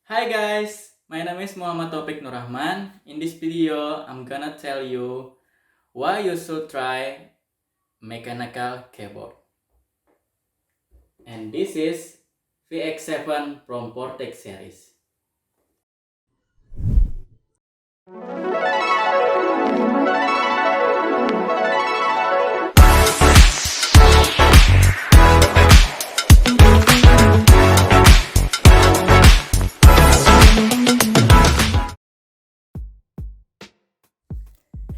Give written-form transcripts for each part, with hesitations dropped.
Hi guys, my name is Muhammad Taufik Rahman. In this video, I'm gonna tell you why you should try mechanical keyboard. And this is VX7 from Vortex series.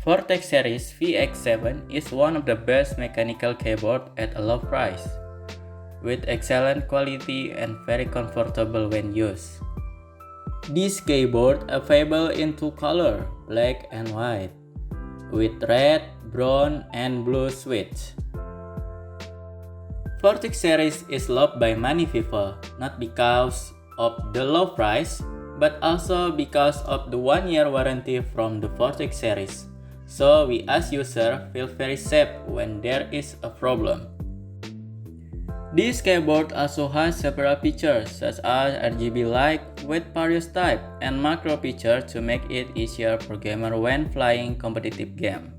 Vortex series VX7 is one of the best mechanical keyboard at a low price, with excellent quality and very comfortable when used. This keyboard available in two colors, black and white, with red, brown, and blue switch. Vortex series is loved by many people, not because of the low price, but also because of the 1-year warranty from the Vortex series. So we as users feel very safe when there is a problem. This keyboard also has several features such as RGB light with various types and macro features to make it easier for gamers when playing competitive games.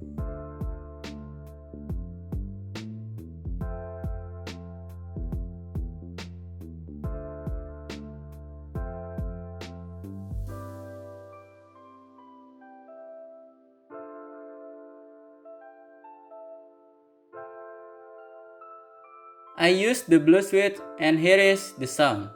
I use the blue switch and here is the sound.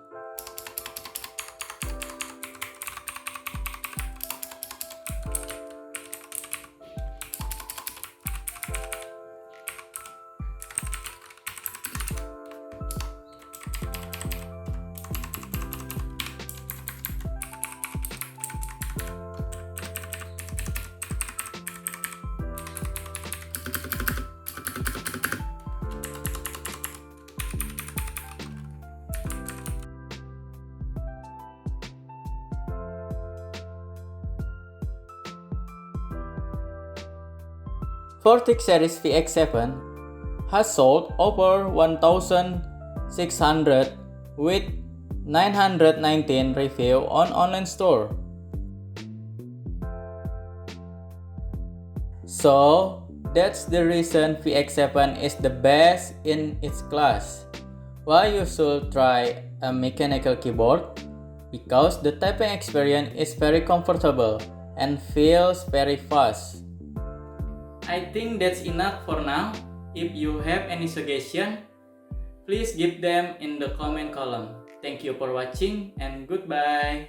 Vortex series VX7 has sold over 1,600 with 919 reviews on online store. So that's the reason VX7 is the best in its class. Why you should try a mechanical keyboard? Because the typing experience is very comfortable and feels very fast. I think that's enough for now. If you have any suggestion, please give them in the comment column. Thank you for watching and goodbye.